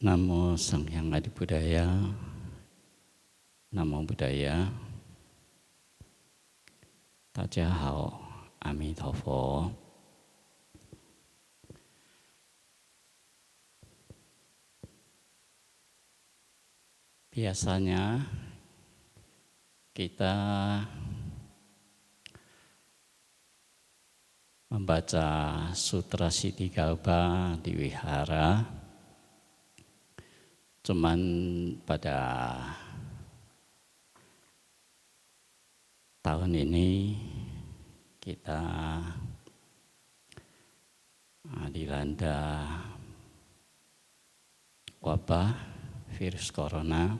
Namo Sang Hyang Adi Buddhaya, Namo Buddhaya, Daja Hao, Amitabha. Biasanya kita membaca Sutra Siddhigalpa di wihara, cuman pada tahun ini kita dilanda wabah virus corona,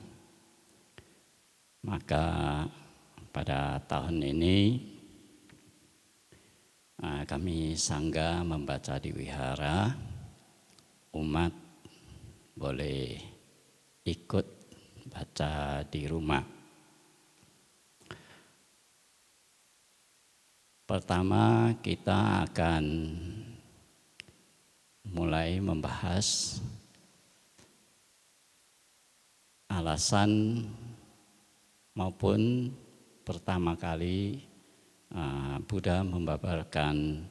maka pada tahun ini kami sangga membaca di wihara. Umat boleh ikut baca di rumah. Pertama kita akan mulai membahas alasan maupun pertama kali Buddha membabarkan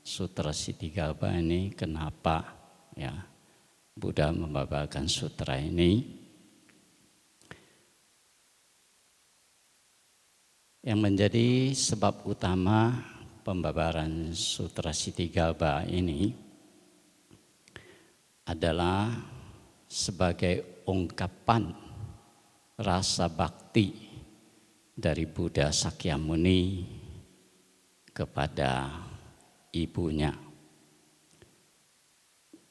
Sutra Siddhigalpa ini. Kenapa ya Buddha membabarkan sutra ini? Yang menjadi sebab utama pembabaran Sutra Siddhigalpa ini adalah sebagai ungkapan rasa bakti dari Buddha Sakyamuni kepada ibunya.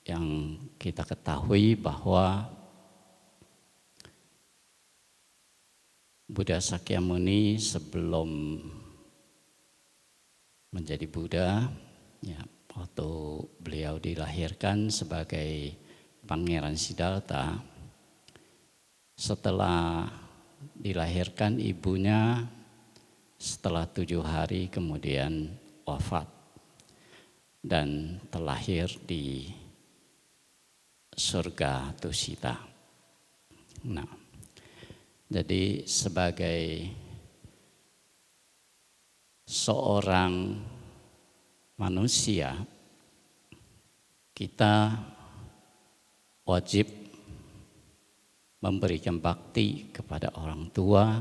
Yang kita ketahui bahwa Buddha Sakyamuni sebelum menjadi Buddha, ya, waktu beliau dilahirkan sebagai Pangeran Siddhartha, setelah dilahirkan ibunya, setelah 7 hari kemudian wafat dan terlahir di surga Tusita. Nah, jadi sebagai seorang manusia, kita wajib memberikan bakti kepada orang tua,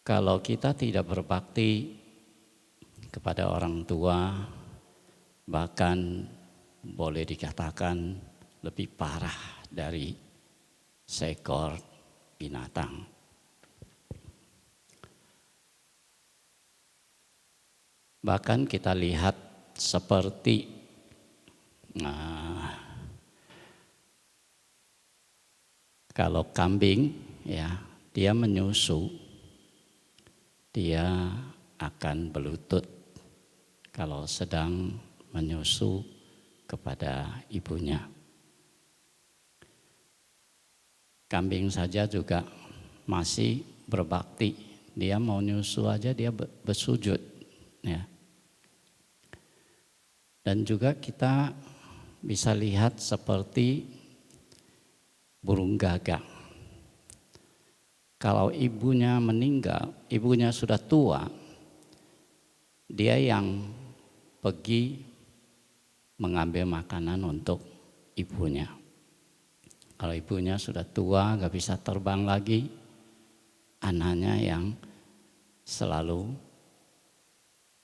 kalau kita tidak berbakti kepada orang tua, bahkan boleh dikatakan lebih parah dari seekor binatang. Bahkan kita lihat seperti kalau kambing, ya, dia menyusu, dia akan berlutut kalau sedang menyusu kepada ibunya. Kambing saja juga masih berbakti, dia mau nyusu aja dia bersujud, ya. Dan juga kita bisa lihat seperti burung gagak. Kalau ibunya meninggal, ibunya sudah tua, dia yang pergi mengambil makanan untuk ibunya. Kalau ibunya sudah tua, gak bisa terbang lagi, anaknya yang selalu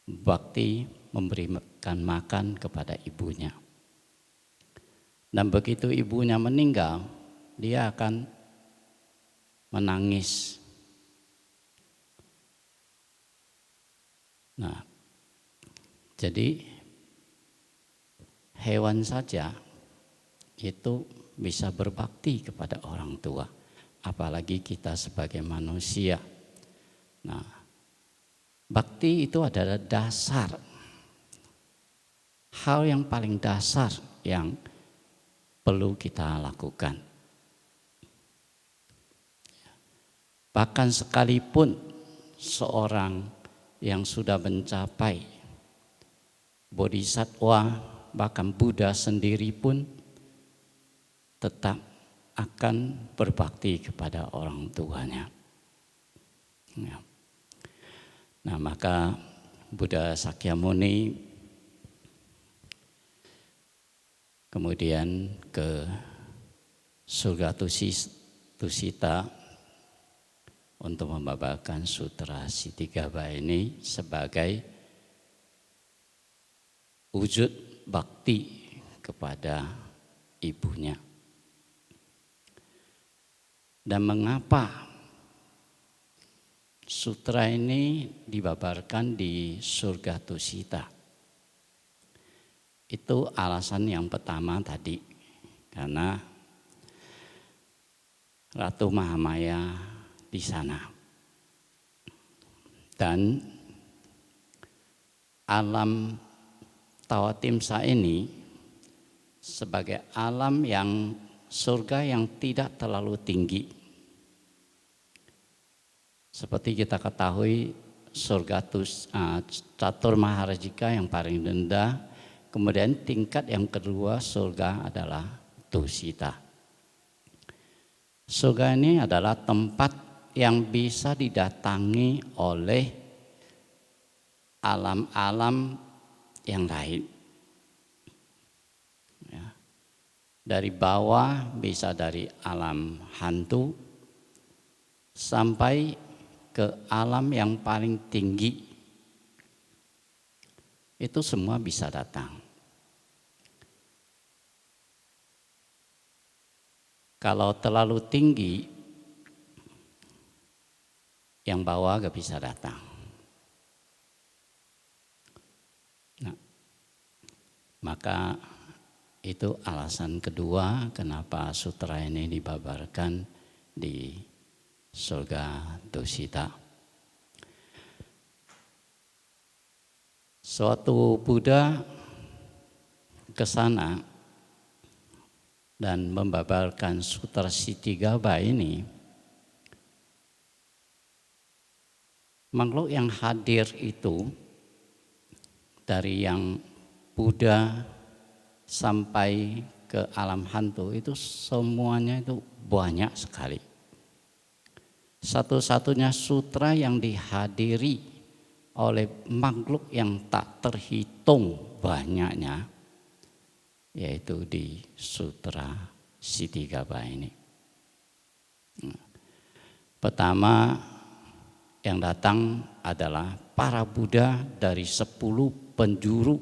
bakti memberikan makan kepada ibunya. Dan begitu ibunya meninggal, dia akan menangis. Nah, jadi hewan saja itu bisa berbakti kepada orang tua, apalagi kita sebagai manusia. Nah, bakti itu adalah dasar, hal yang paling dasar yang perlu kita lakukan. Bahkan sekalipun seorang yang sudah mencapai bodhisattva bahkan Buddha sendiri pun tetap akan berbakti kepada orang tuanya. Ya. Nah, maka Buddha Sakyamuni kemudian ke surga Tusita untuk membabarkan Sutra Siddhigarbha ini sebagai wujud bakti kepada ibunya. Dan mengapa sutra ini dibabarkan di surga Tusita? Itu alasan yang pertama tadi, karena Ratu Mahamaya di sana. Dan alam Tawatimsa ini sebagai alam yang surga yang tidak terlalu tinggi. Seperti kita ketahui surga Catur Maharajika yang paling rendah, kemudian tingkat yang kedua surga adalah Tusita. Surga ini adalah tempat yang bisa didatangi oleh alam-alam yang lain. Ya. Dari bawah bisa dari alam hantu sampai ke alam yang paling tinggi. Itu semua bisa datang. Kalau terlalu tinggi, yang bawah gak bisa datang. Nah, maka itu alasan kedua kenapa sutra ini dibabarkan di surga Tusita. Suatu Buddha ke sana dan membabarkan Sutra Siddhigarbha ini, makhluk yang hadir itu dari yang Buddha sampai ke alam hantu itu semuanya itu banyak sekali. Satu-satunya sutra yang dihadiri oleh makhluk yang tak terhitung banyaknya yaitu di Sutra Siddhigarbha ini. Pertama yang datang adalah para Buddha dari 10 penjuru,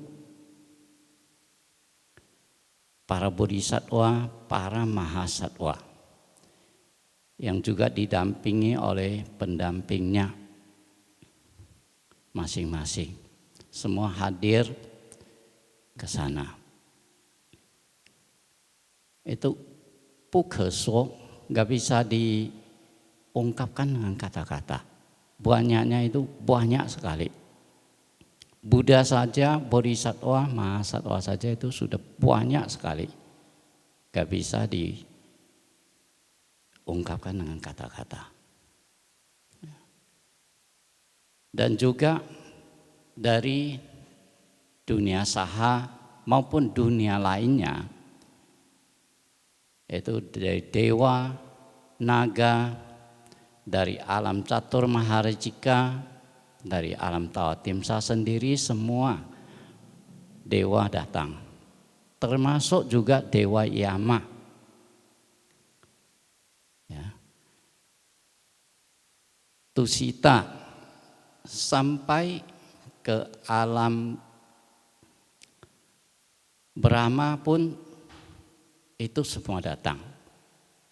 para bodhisattva, para mahasatwa, yang juga didampingi oleh pendampingnya masing-masing. Semua hadir ke sana. Itu pukeso, gak bisa diungkapkan dengan kata-kata. Banyaknya itu banyak sekali. Buddha saja, bodhisattva, mahasatwa saja itu sudah banyak sekali. Gak bisa diungkapkan dengan kata-kata. Dan juga dari dunia saha maupun dunia lainnya, yaitu dari dewa, naga, dari alam Catur Maharajika, dari alam Tawatimsa sendiri, semua dewa datang. Termasuk juga dewa Yama. Ya. Tusita sampai ke alam Brahma pun itu semua datang.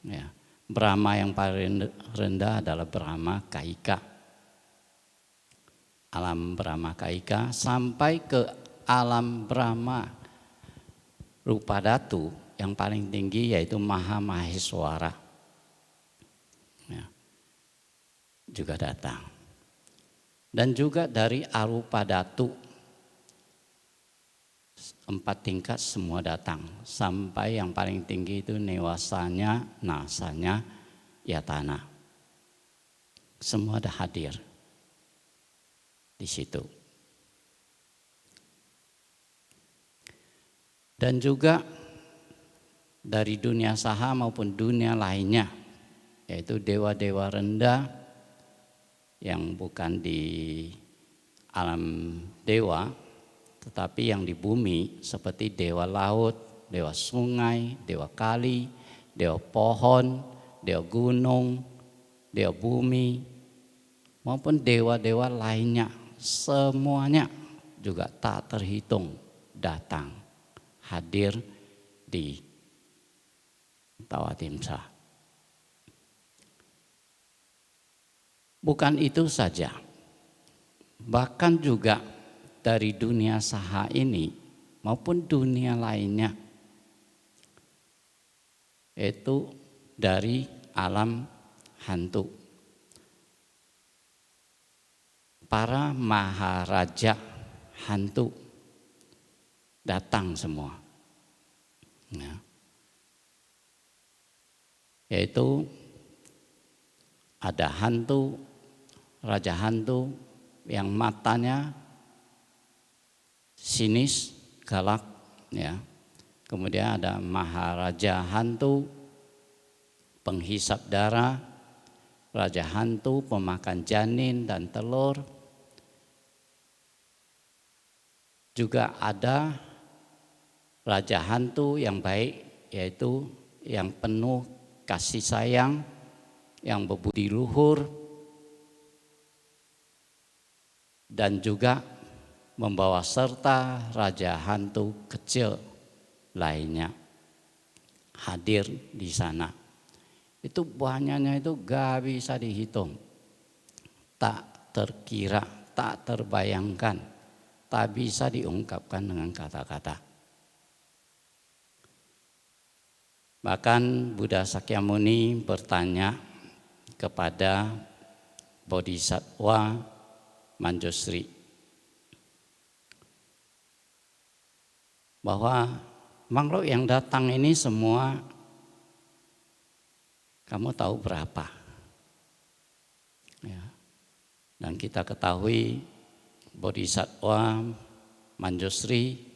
Ya. Brahma yang paling rendah adalah Brahma Kaika. Alam Brahma Kaika sampai ke alam Brahma Rupadatu yang paling tinggi yaitu Maha Maheswara. Ya. Juga datang. Dan juga dari Arupadatu 4 tingkat semua datang sampai yang paling tinggi itu Newasanya, Nasanya, Yatana. Semua ada hadir di situ. Dan juga dari dunia saha maupun dunia lainnya, yaitu dewa-dewa rendah yang bukan di alam dewa, tetapi yang di bumi seperti dewa laut, dewa sungai, dewa kali, dewa pohon, dewa gunung, dewa bumi, maupun dewa-dewa lainnya, semuanya juga tak terhitung datang hadir di Tawatimsa. Bukan itu saja, bahkan juga dari dunia saha ini maupun dunia lainnya, yaitu dari alam hantu. Para maharaja hantu datang semua, ya. Yaitu ada hantu, raja hantu yang matanya sinis, galak, ya. Kemudian ada maharaja hantu, penghisap darah, raja hantu pemakan janin dan telur. Juga ada raja hantu yang baik, yaitu yang penuh kasih sayang, yang berbudi luhur, dan juga membawa serta raja hantu kecil lainnya hadir di sana. Itu banyaknya itu gak bisa dihitung, tak terkira, tak terbayangkan, tak bisa diungkapkan dengan kata-kata. Bahkan Buddha Sakyamuni bertanya kepada Bodhisattva Manjusri bahwa makhluk yang datang ini semua kamu tahu berapa? Ya. Dan kita ketahui Bodhisattva Manjusri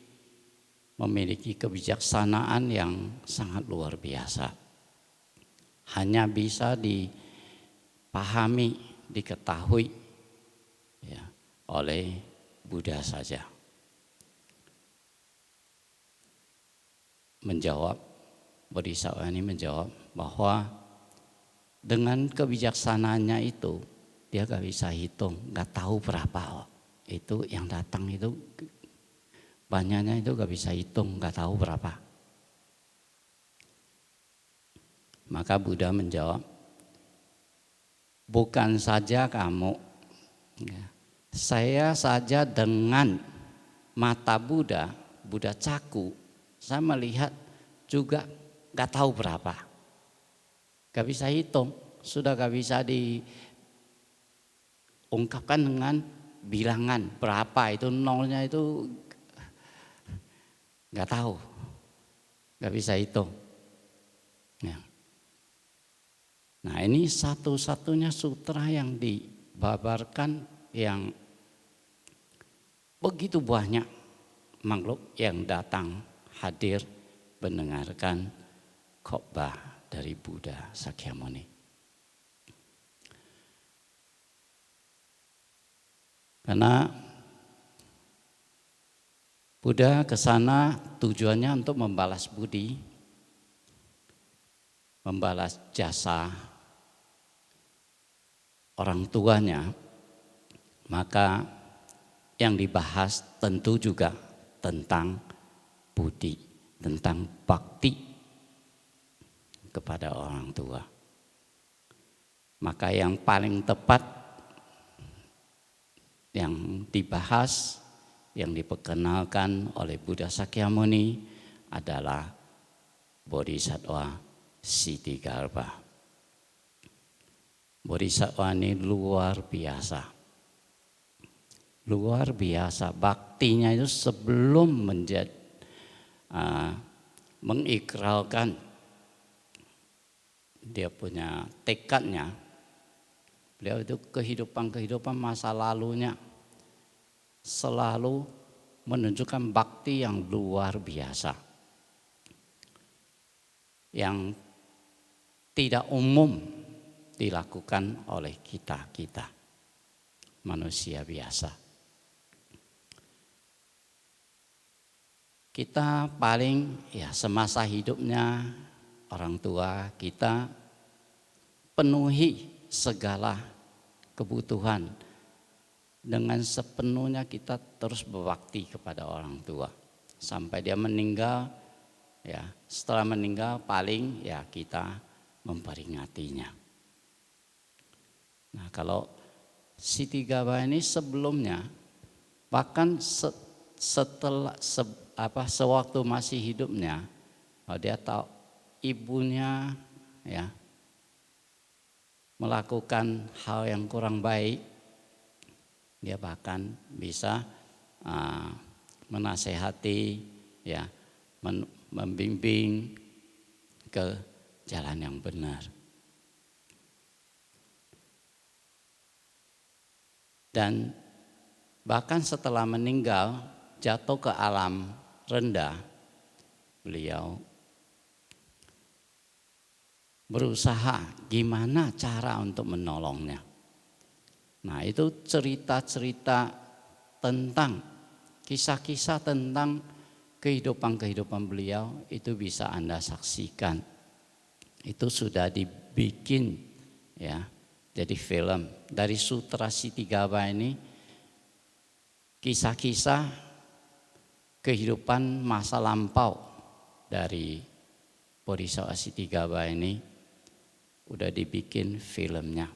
memiliki kebijaksanaan yang sangat luar biasa. Hanya bisa dipahami, diketahui, ya, oleh Buddha saja. Bodhisattva ini menjawab bahwa dengan kebijaksanaannya itu dia gak bisa hitung, gak tahu berapa. Itu yang datang itu banyaknya itu gak bisa hitung, gak tahu berapa. Maka Buddha menjawab, bukan saja kamu, saya saja dengan mata Buddha caku, saya melihat juga gak tahu berapa. Gak bisa hitung, sudah gak bisa diungkapkan dengan bilangan berapa itu, nolnya itu gak tahu, gak bisa hitung. Ya. Nah, ini satu-satunya sutra yang dibabarkan yang begitu banyak makhluk yang datang hadir mendengarkan khotbah dari Buddha Sakyamuni. Karena Buddha ke sana tujuannya untuk membalas budi, membalas jasa orang tuanya. Maka yang dibahas tentu juga tentang budi, tentang bakti kepada orang tua. Maka yang paling tepat yang dibahas, yang diperkenalkan oleh Buddha Sakyamuni adalah Bodhisattva Ksitigarbha. Bodhisattva ini luar biasa. Luar biasa, baktinya itu sebelum mengikrarkan dia punya tekadnya. Beliau itu kehidupan masa lalunya selalu menunjukkan bakti yang luar biasa. yang tidak umum dilakukan oleh kita manusia biasa. Kita paling semasa hidupnya orang tua kita penuhi segala kebutuhan. Dengan sepenuhnya kita terus berbakti kepada orang tua. Sampai dia meninggal, setelah meninggal paling kita memperingatinya. Nah, kalau Siti Gaba ini sebelumnya, bahkan sewaktu masih hidupnya, dia tahu ibunya melakukan hal yang kurang baik, dia bahkan bisa menasehati, membimbing ke jalan yang benar. Dan bahkan setelah meninggal, jatuh ke alam rendah, beliau berusaha gimana cara untuk menolongnya. Nah, itu cerita-cerita tentang kisah-kisah tentang kehidupan beliau itu bisa Anda saksikan. Itu sudah dibikin jadi film dari Sutra Siti Gaba ini, kisah-kisah kehidupan masa lampau dari Bodhisattva Siti Gaba ini udah dibikin filmnya.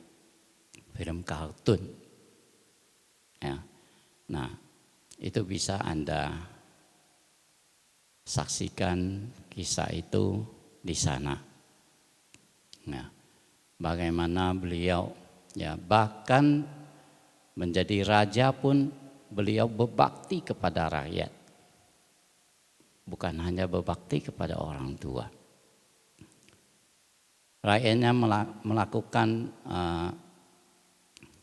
Film kartun. Nah, itu bisa Anda saksikan kisah itu di sana. Nah, bagaimana beliau bahkan menjadi raja pun beliau berbakti kepada rakyat. Bukan hanya berbakti kepada orang tua. Rakyatnya melakukan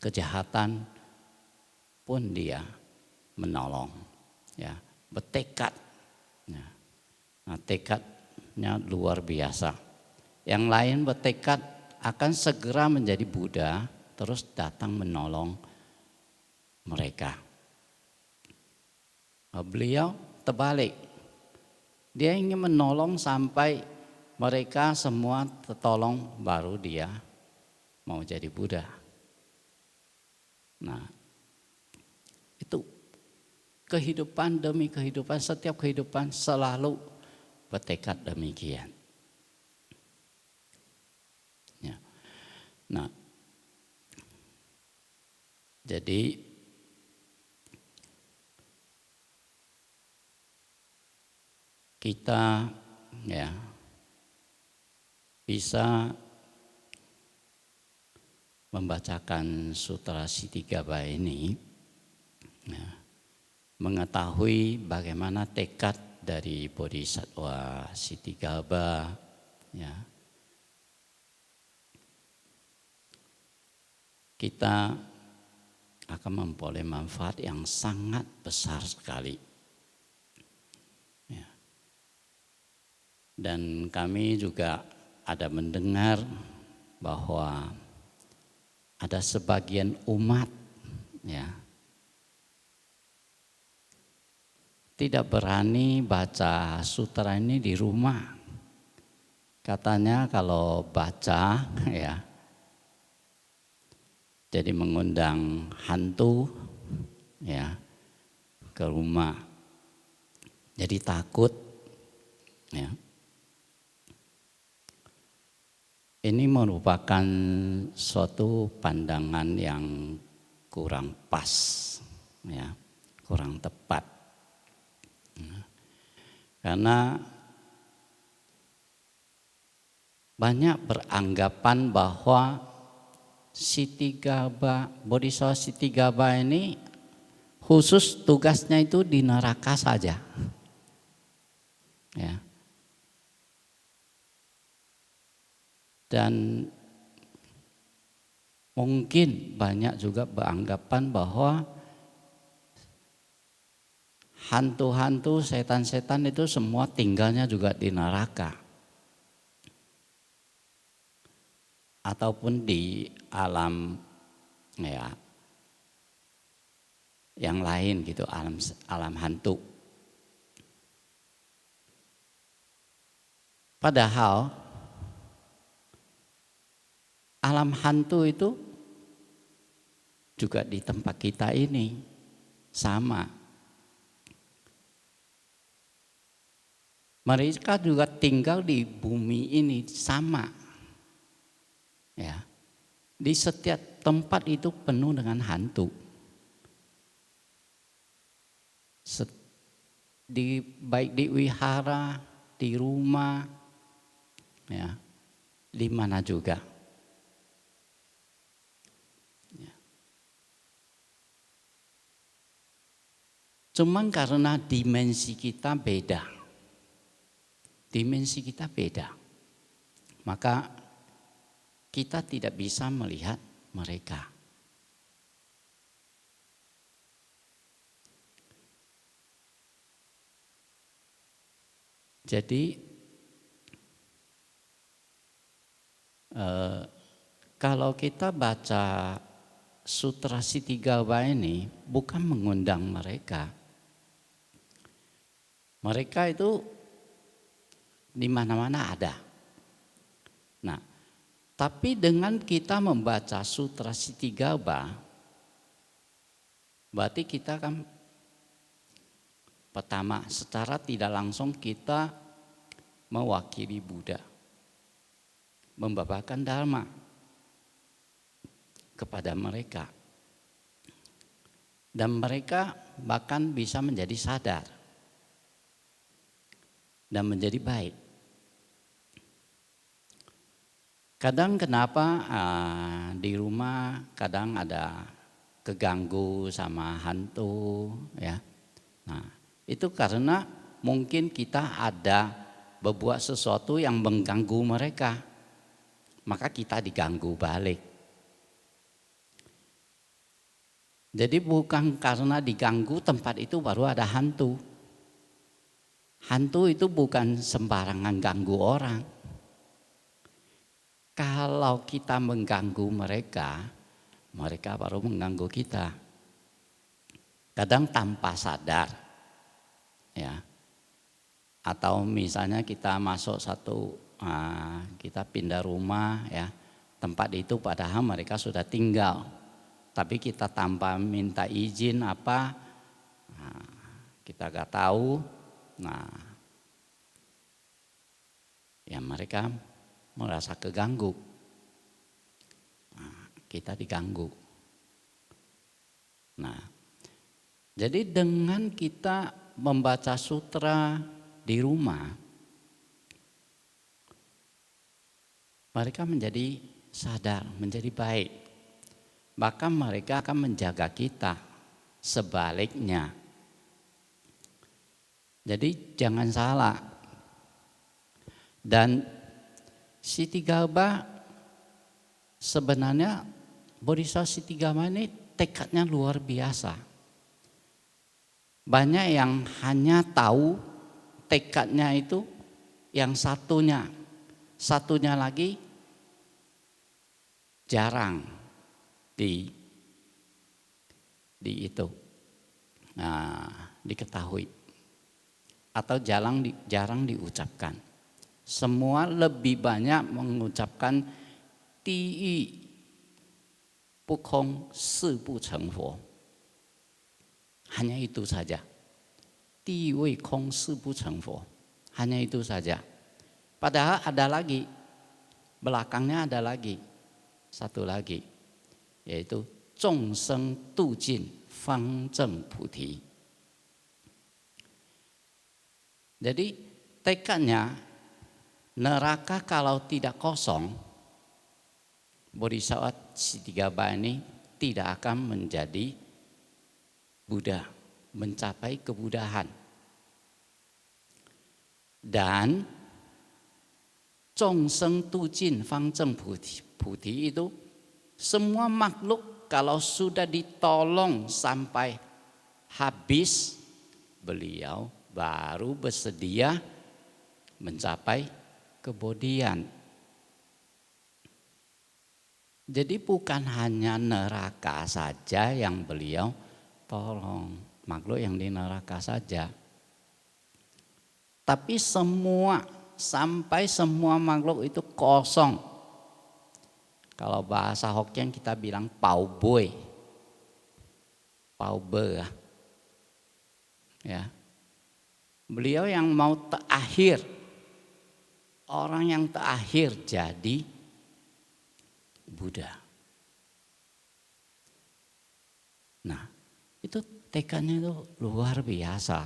kejahatan pun dia menolong, bertekad. Nah, tekadnya luar biasa. Yang lain bertekad akan segera menjadi Buddha, terus datang menolong mereka. Beliau terbalik, dia ingin menolong sampai mereka semua tertolong, baru dia mau jadi Buddha. Nah, itu kehidupan demi kehidupan, setiap kehidupan selalu bertekad demikian. Nah, jadi kita bisa membacakan Sutra Siti Gaba ini, mengetahui bagaimana tekad dari Bodhisattva Siti Gaba, kita akan memperoleh manfaat yang sangat besar sekali. Dan kami juga ada mendengar bahwa ada sebagian umat tidak berani baca sutra ini di rumah. Katanya kalau baca jadi mengundang hantu ke rumah. Jadi takut Ini merupakan suatu pandangan yang kurang pas, kurang tepat. Karena banyak beranggapan bahwa Siti Gaba, Bodhisattva Siti Gaba ini khusus tugasnya itu di neraka saja. Dan mungkin banyak juga beranggapan bahwa hantu-hantu, setan-setan itu semua tinggalnya juga di neraka. ataupun di alam ya yang lain gitu, alam hantu. Padahal alam hantu itu juga di tempat kita ini sama. Mereka juga tinggal di bumi ini sama. Ya. Di setiap tempat itu penuh dengan hantu. Baik di wihara, di rumah, ya, di mana juga. Ya. Cuman karena dimensi kita beda. Dimensi kita beda. Maka kita tidak bisa melihat mereka. Jadi kalau kita baca Sutra Sitigawa ini bukan mengundang mereka. Mereka itu di mana-mana ada. Nah, tapi dengan kita membaca Sutra Sitigawa, berarti kita kan pertama secara tidak langsung kita mewakili Buddha, membawakan Dharma kepada mereka. Dan mereka bahkan bisa menjadi sadar dan menjadi baik. Kadang kenapa di rumah kadang ada keganggu sama hantu ya. Nah, itu karena mungkin kita ada berbuat sesuatu yang mengganggu mereka. Maka kita diganggu balik. Jadi bukan karena diganggu tempat itu baru ada hantu. Hantu itu bukan sembarangan ganggu orang. Kalau kita mengganggu mereka, mereka baru mengganggu kita. Kadang tanpa sadar, ya. Atau misalnya kita masuk kita pindah rumah, ya. Tempat itu padahal mereka sudah tinggal, tapi kita tanpa minta izin kita gak tahu. Nah, ya mereka merasa keganggu. Nah, kita diganggu. Nah, jadi dengan kita membaca sutra di rumah, mereka menjadi sadar, menjadi baik. Bahkan mereka akan menjaga kita. Sebaliknya. Jadi jangan salah. Dan Sitigawa sebenarnya Bodhisattva Sitigawa ini tekadnya luar biasa. Banyak yang hanya tahu tekadnya itu yang satunya. Satunya lagi jarang diketahui atau jarang diucapkan. Semua lebih banyak mengucapkan Di Bukong Si Bu Cheng Fo. Hanya itu saja. Di Wei Kong Si Bu Cheng Fo. Hanya itu saja. Padahal ada lagi. Belakangnya ada lagi. Satu lagi. Yaitu Zhong Sheng Du Jin Fang Zheng Puti. Jadi tekadnya neraka kalau tidak kosong, Bodhisattva Sitigawa ini tidak akan menjadi Buddha, mencapai kebudahan. Dan Zhong Sheng Du Jin Fang Zheng Puti itu semua makhluk kalau sudah ditolong sampai habis, beliau baru bersedia mencapai kebodian. Jadi bukan hanya neraka saja yang beliau tolong, makhluk yang di neraka saja. Tapi semua, sampai semua makhluk itu kosong. Kalau bahasa Hokkien kita bilang pau boy, pau be, ya. Beliau yang mau terakhir, orang yang terakhir jadi Buddha. Nah, itu tekadnya itu luar biasa,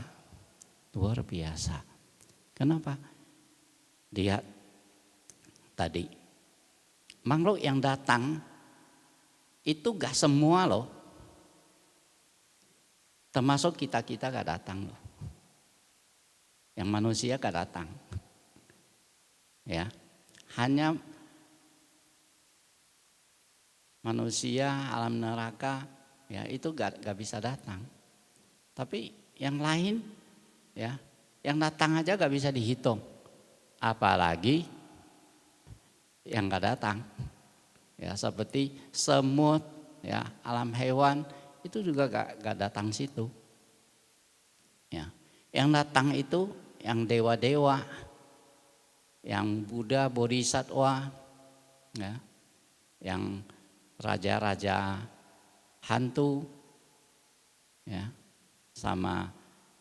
luar biasa. Kenapa? Lihat tadi, makhluk yang datang itu gak semua loh, termasuk kita gak datang loh. Yang manusia gak datang, ya, hanya manusia alam neraka, ya itu gak bisa datang. Tapi yang lain, ya, yang datang aja gak bisa dihitung, apalagi yang gak datang. Ya seperti semut, ya alam hewan itu juga gak datang situ. Ya, yang datang itu yang dewa-dewa, yang Buddha, Bodhisattva, ya, yang raja-raja hantu, ya, sama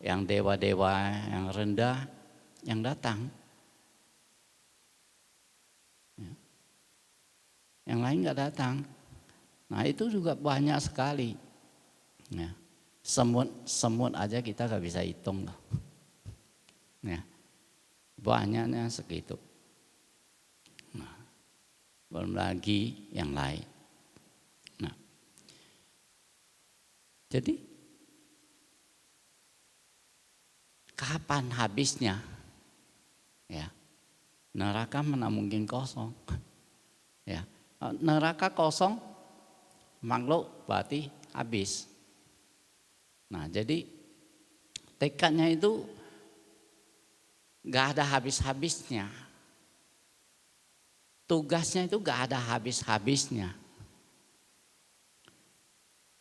yang dewa-dewa yang rendah yang datang. Ya. Yang lain nggak datang. Nah itu juga banyak sekali. Ya. Semut aja kita nggak bisa hitung. Ya. Banyaknya segitu. Nah, belum lagi yang lain. Nah, jadi kapan habisnya? Ya, neraka mana mungkin kosong? Ya, neraka kosong, makhluk berarti habis. Nah, jadi tekadnya itu gak ada habis-habisnya. Tugasnya itu gak ada habis-habisnya.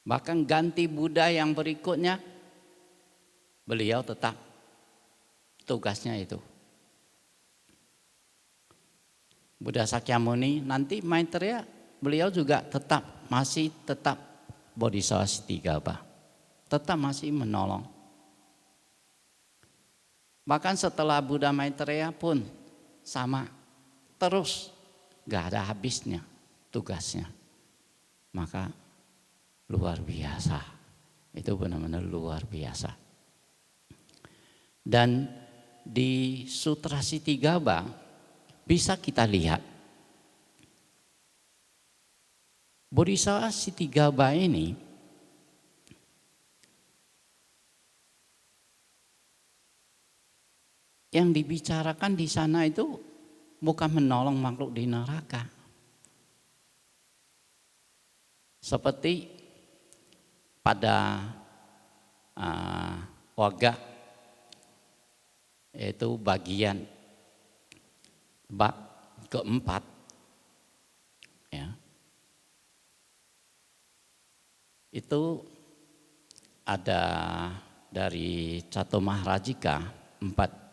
Bahkan ganti Buddha yang berikutnya, beliau tetap tugasnya itu. Buddha Sakyamuni, nanti Maitreya, beliau juga masih tetap Bodhisattva Amitabha. Tetap masih menolong. Bahkan setelah Buddha Maitreya pun sama, terus gak ada habisnya tugasnya. Maka luar biasa, itu benar-benar luar biasa. Dan di Sutra Amitabha bisa kita lihat Bodhisattva Amitabha ini yang dibicarakan di sana itu bukan menolong makhluk di neraka. Seperti pada Wagga, yaitu bagian bab keempat, ya, itu ada dari Catumahrajika, 4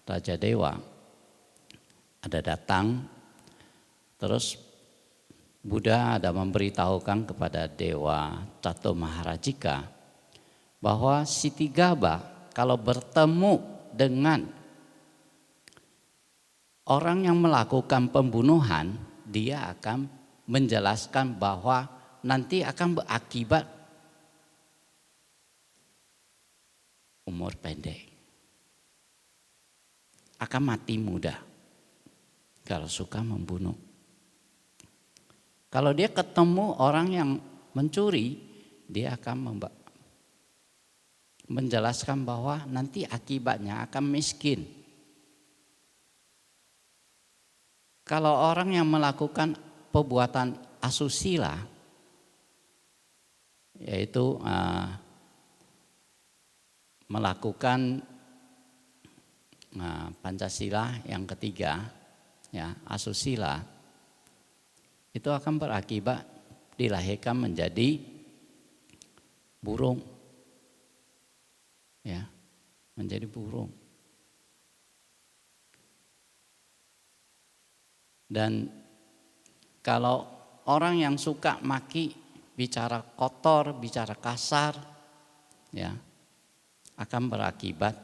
raja dewa, ada datang, terus Buddha ada memberitahukan kepada Dewa Catumahrajika bahwa Amitabha kalau bertemu dengan orang yang melakukan pembunuhan, dia akan menjelaskan bahwa nanti akan berakibat umur pendek, akan mati muda kalau suka membunuh. Kalau dia ketemu orang yang mencuri, dia akan menjelaskan bahwa nanti akibatnya akan miskin. Kalau orang yang melakukan perbuatan asusila, yaitu melakukan Pancasila yang ketiga, ya, asusila, itu akan berakibat dilahirkan menjadi burung. Ya, menjadi burung. Dan kalau orang yang suka maki, bicara kotor, bicara kasar, ya, akan berakibat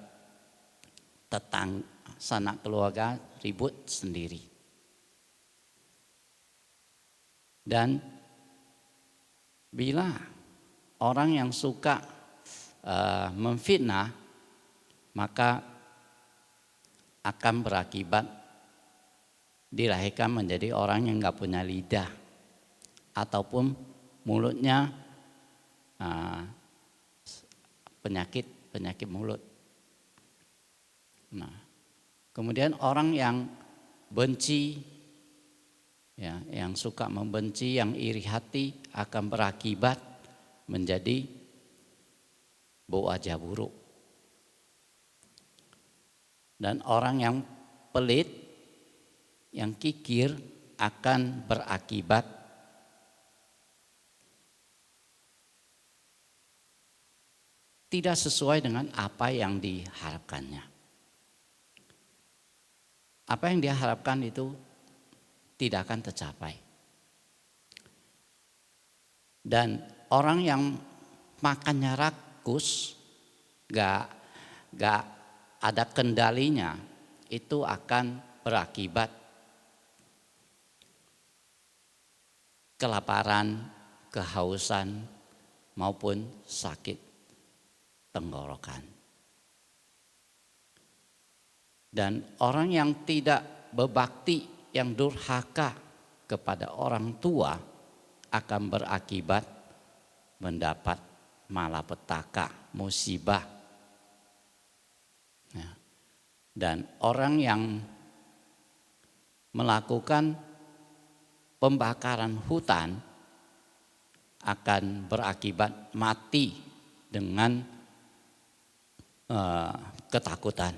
tetangga sanak keluarga ribut sendiri. Dan bila orang yang suka memfitnah, maka akan berakibat dilahirkan menjadi orang yang nggak punya lidah ataupun mulutnya penyakit mulut. Nah, kemudian orang yang benci, ya, yang suka membenci, yang iri hati akan berakibat menjadi wajah buruk. Dan orang yang pelit, yang kikir akan berakibat tidak sesuai dengan apa yang diharapkannya. Apa yang diharapkan itu tidak akan tercapai. Dan orang yang makannya rakus, gak ada kendalinya, itu akan berakibat kelaparan, kehausan, maupun sakit tenggorokan. Dan orang yang tidak berbakti, yang durhaka kepada orang tua akan berakibat mendapat malapetaka, musibah. Ya. Dan orang yang melakukan pembakaran hutan akan berakibat mati dengan ketakutan.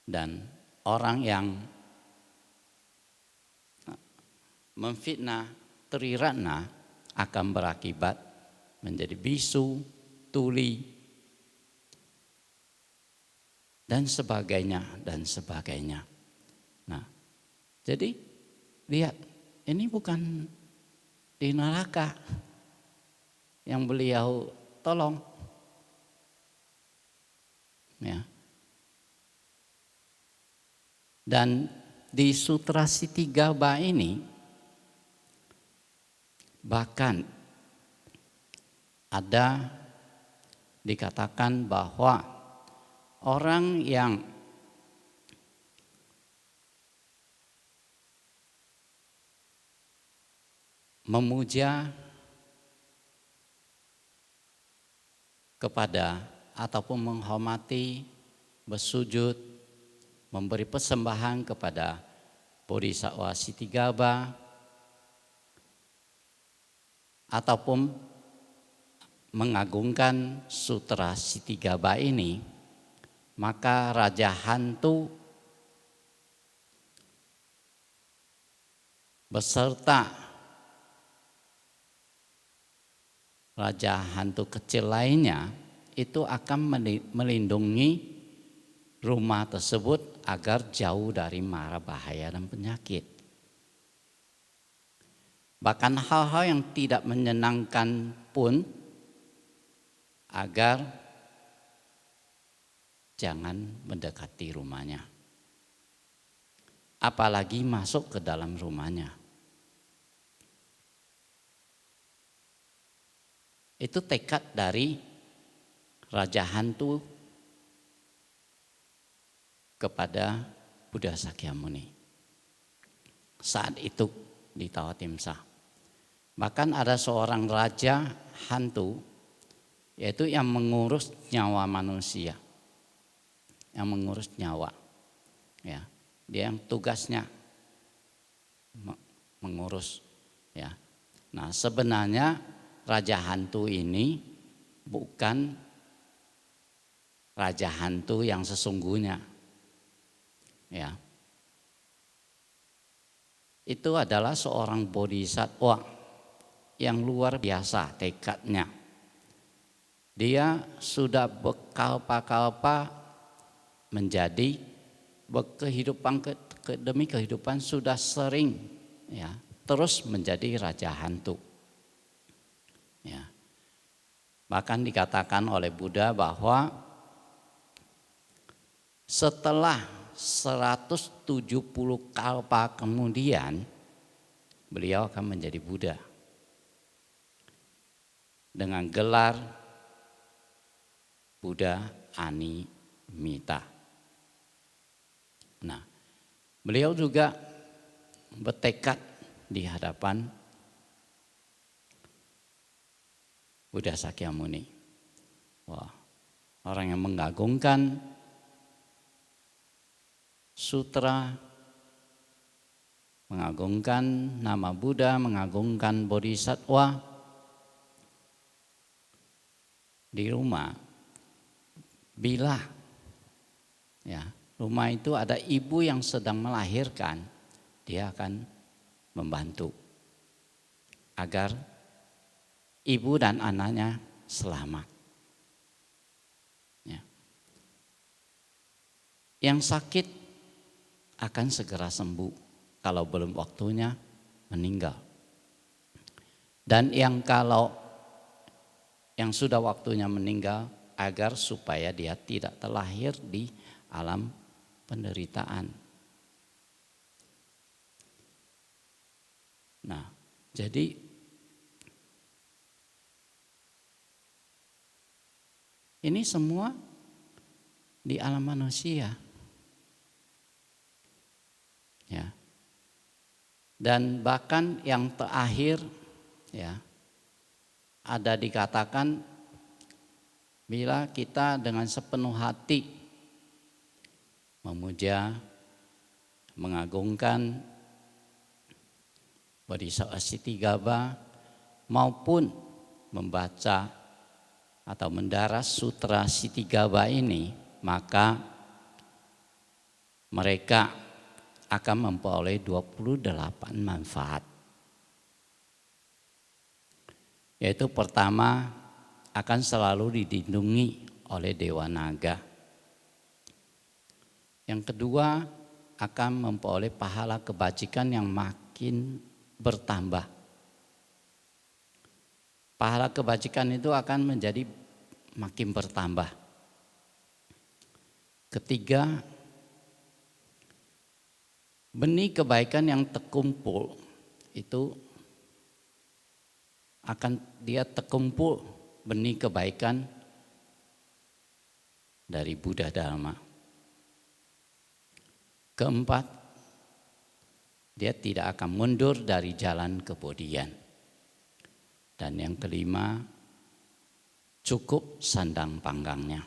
Dan orang yang memfitnah Triratna akan berakibat menjadi bisu, tuli, dan sebagainya, dan sebagainya. Nah, jadi lihat, ini bukan di neraka yang beliau tolong. Ya. Dan di Sutra Sitigaba ini bahkan ada dikatakan bahwa orang yang memuja kepada ataupun menghormati, bersujud, memberi persembahan kepada Bodhisattva Sitigaba ataupun mengagungkan Sutra Sitigaba ini, maka Raja Hantu beserta Raja Hantu kecil lainnya itu akan melindungi rumah tersebut agar jauh dari mara bahaya dan penyakit. Bahkan hal-hal yang tidak menyenangkan pun agar jangan mendekati rumahnya. Apalagi masuk ke dalam rumahnya. Itu tekad dari Raja Hantu kepada Buddha Sakyamuni saat itu di Tawatimsa. Bahkan ada seorang Raja Hantu, yaitu yang mengurus nyawa manusia, yang mengurus nyawa, ya, dia yang tugasnya mengurus, ya. Nah, sebenarnya Raja Hantu ini bukan Raja Hantu yang sesungguhnya, ya. itu adalah seorang bodhisattva yang luar biasa tekadnya. Dia sudah berkalpa-kalpa menjadi kehidupan demi kehidupan sudah sering ya terus menjadi raja hantu. Ya. Bahkan dikatakan oleh Buddha bahwa setelah 170 kalpa kemudian beliau akan menjadi Buddha dengan gelar Buddha Animita. Nah, beliau juga bertekad di hadapan Buddha Sakyamuni. Wah, orang yang mengagungkan sutra, mengagungkan nama Buddha, mengagungkan bodhisattva di rumah. Bila ya, rumah itu ada ibu yang sedang melahirkan, dia akan membantu agar ibu dan anaknya selamat. Ya. Yang sakit akan segera sembuh kalau belum waktunya meninggal. Dan yang sudah waktunya meninggal agar supaya dia tidak terlahir di alam penderitaan. Nah, jadi ini semua di alam manusia. Ya. Dan bahkan yang terakhir ya ada dikatakan bila kita dengan sepenuh hati memuja, mengagungkan Bodhisattva Ksitigarbha maupun membaca atau mendaras sutra Ksitigarbha ini, maka mereka akan memperoleh 28 manfaat. Yaitu pertama, akan selalu dilindungi oleh Dewa Naga. Yang kedua, akan memperoleh pahala kebajikan yang makin bertambah. Pahala kebajikan itu akan menjadi makin bertambah. Ketiga, benih kebaikan yang terkumpul itu akan dia terkumpul benih kebaikan dari Buddha Dharma. Keempat, dia tidak akan mundur dari jalan kebodian. Dan yang kelima, cukup sandang panggangnya.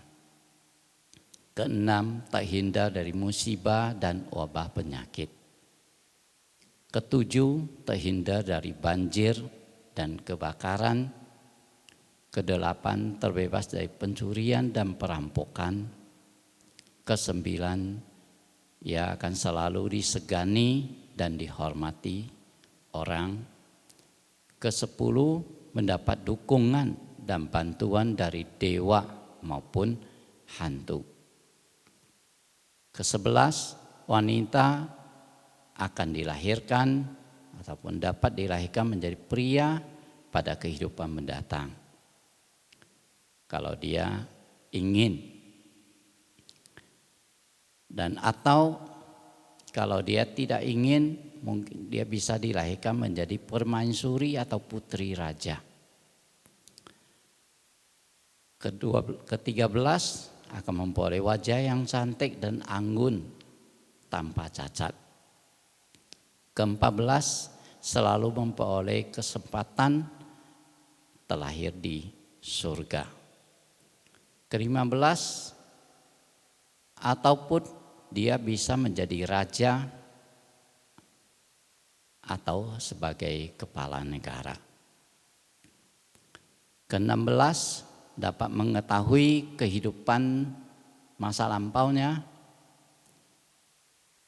Keenam, terhindar dari musibah dan wabah penyakit. Ketujuh, terhindar dari banjir dan kebakaran. Kedelapan, terbebas dari pencurian dan perampokan. Kesembilan, ia akan selalu disegani dan dihormati orang. Kesepuluh, mendapat dukungan dan bantuan dari dewa maupun hantu. Kesebelas, wanita akan dilahirkan ataupun dapat dilahirkan menjadi pria pada kehidupan mendatang. Kalau dia ingin. Dan atau kalau dia tidak ingin, mungkin dia bisa dilahirkan menjadi permaisuri atau putri raja. Ke-13 akan memperoleh wajah yang cantik dan anggun tanpa cacat. Ke-14 selalu memperoleh kesempatan terlahir di surga. Ke-15 ataupun dia bisa menjadi raja atau sebagai kepala negara. Ke-16 dapat mengetahui kehidupan masa lampaunya.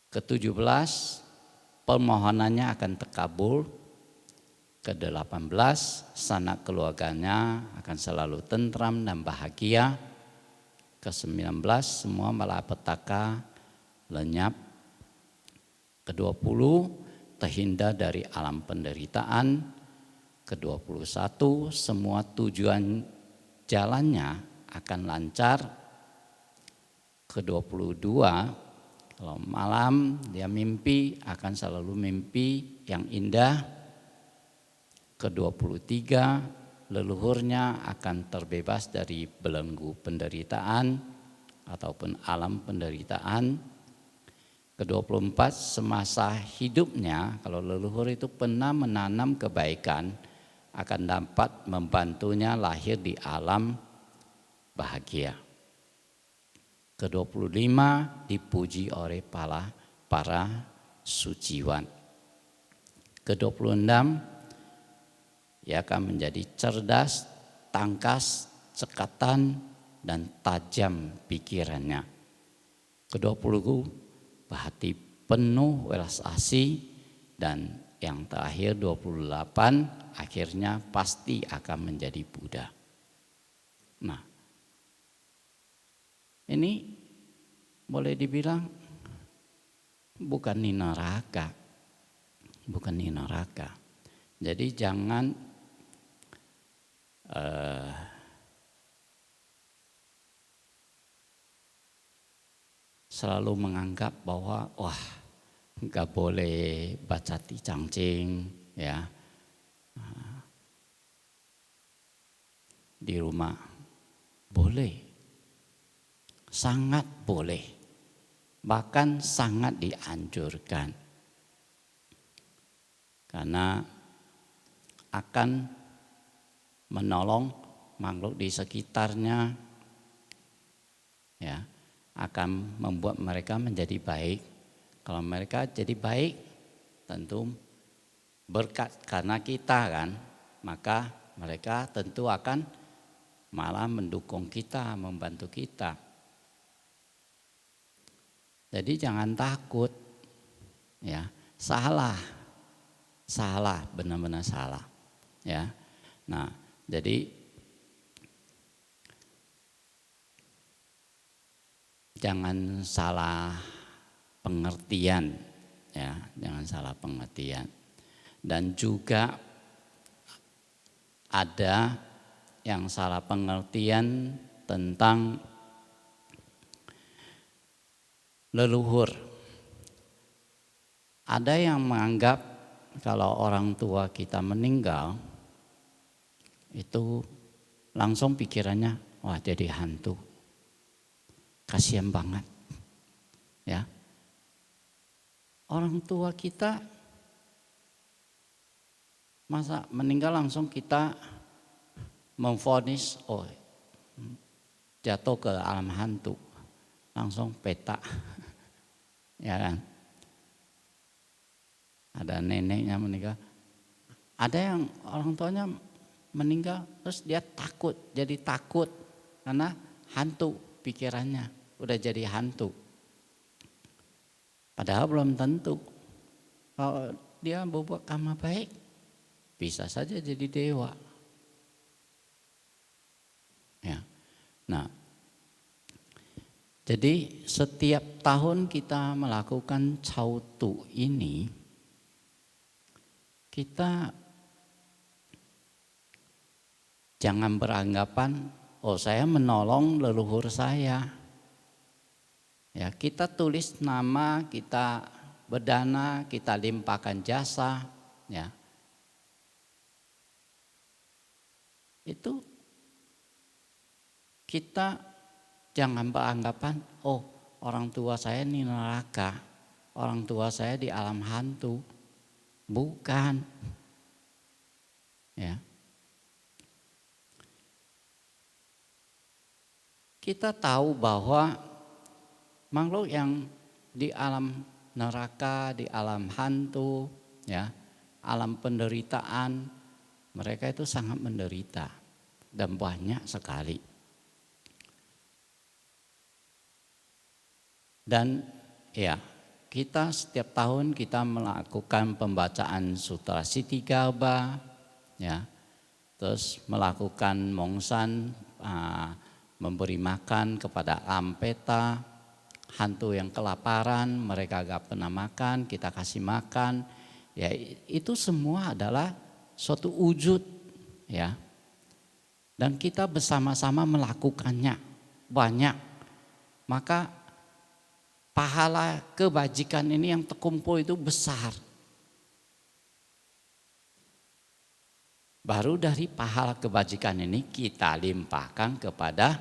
Ke-17 permohonannya akan terkabul. Ke-18, sanak keluarganya akan selalu tentram dan bahagia. Ke-19, semua malapetaka lenyap. Ke-20, terhindar dari alam penderitaan. Ke-21, semua tujuan jalannya akan lancar. Ke-22, kalau malam dia mimpi akan selalu mimpi yang indah. Ke-23, leluhurnya akan terbebas dari belenggu penderitaan ataupun alam penderitaan. Ke-24, semasa hidupnya kalau leluhur itu pernah menanam kebaikan akan dapat membantunya lahir di alam bahagia. Ke-25, dipuji oleh para suciwan. Ke-26, ia akan menjadi cerdas, tangkas, cekatan, dan tajam pikirannya. Ke-20, berhati penuh welas asih, dan yang terakhir 28, akhirnya pasti akan menjadi Buddha. Nah, ini boleh dibilang bukan di neraka, bukan di neraka. Jadi jangan selalu menganggap bahwa wah nggak boleh baca Ticangcing ya di rumah. Boleh, sangat boleh, bahkan sangat dianjurkan, karena akan menolong makhluk di sekitarnya, ya, akan membuat mereka menjadi baik. Kalau mereka jadi baik, tentu berkat karena kita kan, maka mereka tentu akan malah mendukung kita, membantu kita. Jadi jangan takut, ya, salah, benar-benar salah, ya. Nah, jadi jangan salah pengertian, ya, jangan salah pengertian. Dan juga ada yang salah pengertian tentang leluhur. Ada yang menganggap kalau orang tua kita meninggal, itu langsung pikirannya, wah jadi hantu. Kasihan banget. Ya. Orang tua kita masa meninggal langsung kita memvonis, oh jatuh ke alam hantu. Langsung peta. Ya kan? Ada neneknya meninggal. Ada yang orang tuanya meninggal terus dia takut, jadi takut karena hantu pikirannya, udah jadi hantu. Padahal belum tentu. Kalau dia berbuat karma baik, bisa saja jadi dewa. Ya. Nah, jadi setiap tahun kita melakukan cautu ini, kita jangan beranggapan, oh saya menolong leluhur saya. Ya, kita tulis nama, kita berdana, kita limpahkan jasa, ya. Itu kita jangan beranggapan, oh orang tua saya di neraka, orang tua saya di alam hantu. Bukan. Ya. Kita tahu bahwa makhluk yang di alam neraka, di alam hantu, ya, alam penderitaan, mereka itu sangat menderita dan banyak sekali. Dan ya, kita setiap tahun kita melakukan pembacaan Sutra Sitigaba, ya, terus melakukan mongsan, memberi makan kepada ampeta, hantu yang kelaparan, mereka gak pernah makan, kita kasih makan, ya itu semua adalah suatu wujud, ya. Dan kita bersama-sama melakukannya banyak, maka pahala kebajikan ini yang terkumpul itu besar. Baru dari pahala kebajikan ini kita limpahkan kepada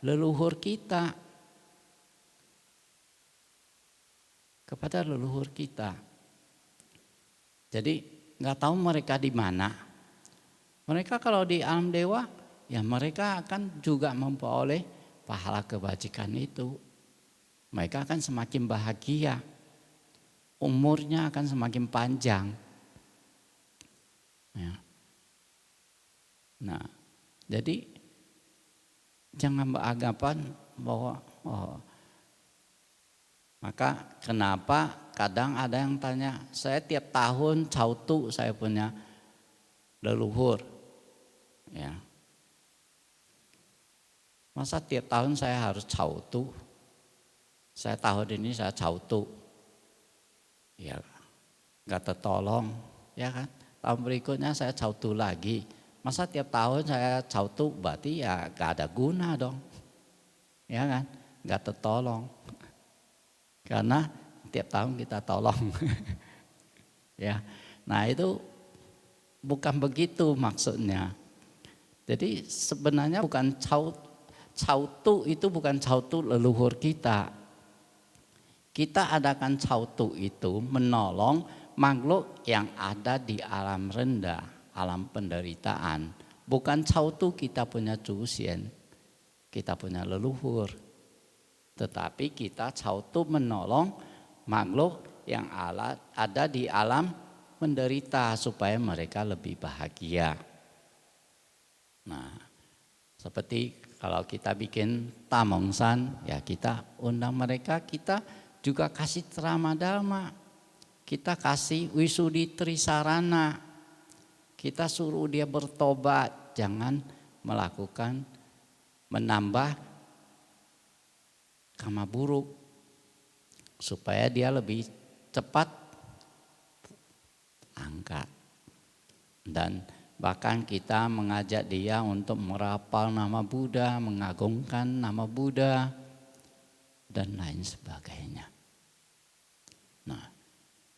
leluhur kita. Kepada leluhur kita. Jadi nggak tahu mereka di mana. Mereka kalau di alam dewa, ya mereka akan juga memperoleh pahala kebajikan itu. Mereka akan semakin bahagia. Umurnya akan semakin panjang. Ya. Nah, jadi jangan beranggapan bahwa maka kenapa kadang ada yang tanya, saya tiap tahun cautu saya punya leluhur, ya. Masa tiap tahun saya harus cautu? Saya tahun ini saya cautu, ya nggak tertolong, ya kan? Tahun berikutnya saya cautu lagi. Masa tiap tahun saya cautu berarti ya gak ada guna dong, ya kan? Gak tertolong, karena tiap tahun kita tolong, ya. Nah itu bukan begitu maksudnya. Jadi sebenarnya bukan cautu itu bukan cautu leluhur kita. Kita adakan cautu itu menolong makhluk yang ada di alam rendah, alam penderitaan. Bukan cautu kita punya cusien, kita punya leluhur. Tetapi kita cautu menolong makhluk yang ada di alam menderita supaya mereka lebih bahagia. Nah, seperti kalau kita bikin tamongsan, ya kita undang mereka, kita juga kasih ceramah dharma, kita kasih wisudi trisarana, kita suruh dia bertobat, jangan melakukan menambah karma buruk, supaya dia lebih cepat angkat. Dan bahkan kita mengajak dia untuk merapal nama Buddha, mengagungkan nama Buddha, dan lain sebagainya. Nah,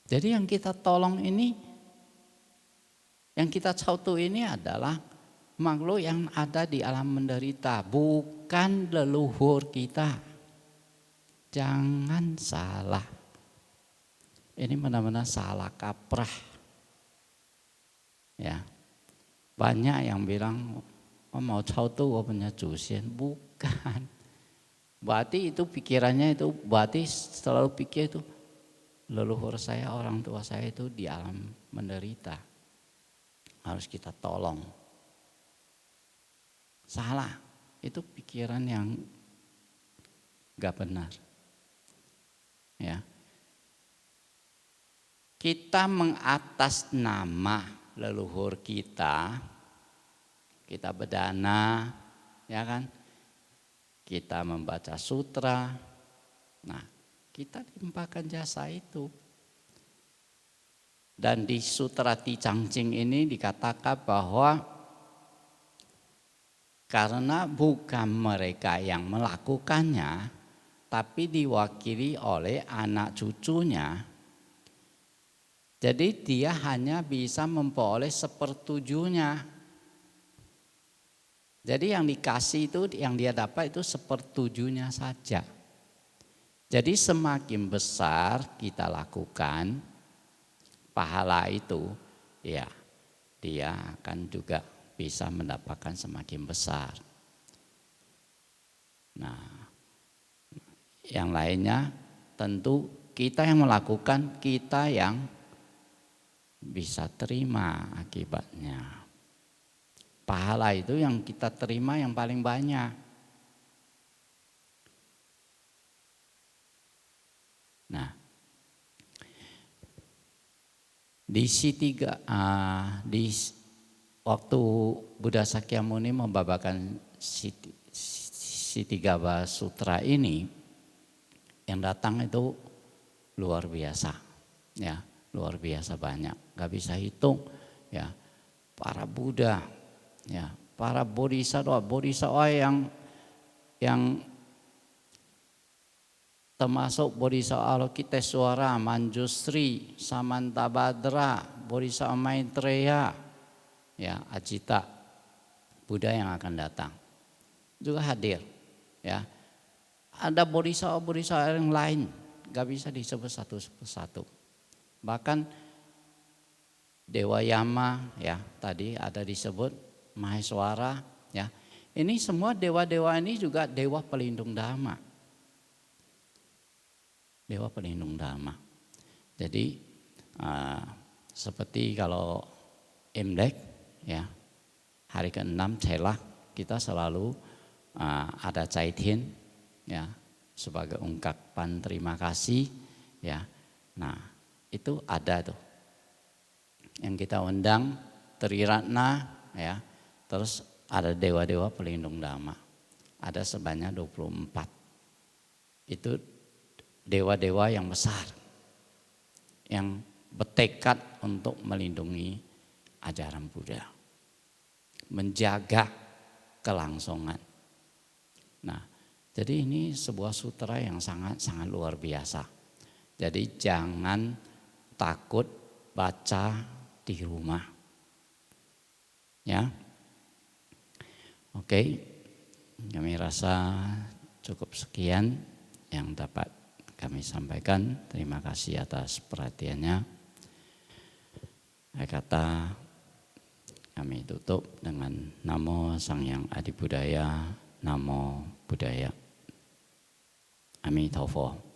jadi yang kita tolong ini, yang kita cautu ini adalah makhluk yang ada di alam menderita, bukan leluhur kita. Jangan salah. Ini benar-benar salah kaprah. Ya. Banyak yang bilang, oh mau cautu oh punya cusien. Bukan. Berarti itu pikirannya itu, berarti selalu pikir itu leluhur saya, orang tua saya itu di alam menderita, harus kita tolong. Salah, itu pikiran yang gak benar. Ya, kita mengatas nama leluhur kita berdana, ya kan? Kita membaca sutra. Nah, kita limpahkan jasa itu. Dan di Sutra Ti Chang Ching ini dikatakan bahwa karena bukan mereka yang melakukannya, tapi diwakili oleh anak cucunya, jadi dia hanya bisa memperoleh sepertujuhnya. Jadi yang dikasih itu, yang dia dapat itu sepertujuhnya saja. Jadi semakin besar kita lakukan pahala itu, ya dia akan juga bisa mendapatkan semakin besar. Nah, yang lainnya tentu kita yang melakukan, kita yang bisa terima akibatnya. Pahala itu yang kita terima yang paling banyak. Nah, Di waktu Buddha Sakyamuni membabakan Sitigaba Sutra ini, yang datang itu luar biasa, ya, luar biasa banyak, nggak bisa hitung, ya, para Buddha, ya, para bodhisattva yang termasuk Bodhisattva Avalokitesvara, Manjusri, Samantabhadra, Bodhisattva Maitreya, ya, Ajita, Buddha yang akan datang juga hadir, ya. Ada bodhisattva yang lain, gak bisa disebut satu persatu. Bahkan Dewa Yama, ya, tadi ada disebut Maheswara, ya. Ini semua dewa-dewa ini juga dewa pelindung dhamma. Dewa pelindung dhamma. Jadi seperti kalau Imlek, ya, hari ke-6 Celak, kita selalu ada Caithin, ya, sebagai ungkapan terima kasih, ya. Nah, itu ada tuh yang kita undang Triratna, ya. Terus ada dewa-dewa pelindung dhamma, ada sebanyak 24. Itu dewa-dewa yang besar, yang bertekad untuk melindungi ajaran Buddha, menjaga kelangsungan. Nah, jadi ini sebuah sutra yang sangat-sangat luar biasa. Jadi jangan takut baca di rumah, ya. Oke, kami rasa cukup sekian yang dapat kami sampaikan. Terima kasih atas perhatiannya. Kata kami tutup dengan Namo Sang Hyang Adi Budaya, Namo Buddhaya. Amitofo.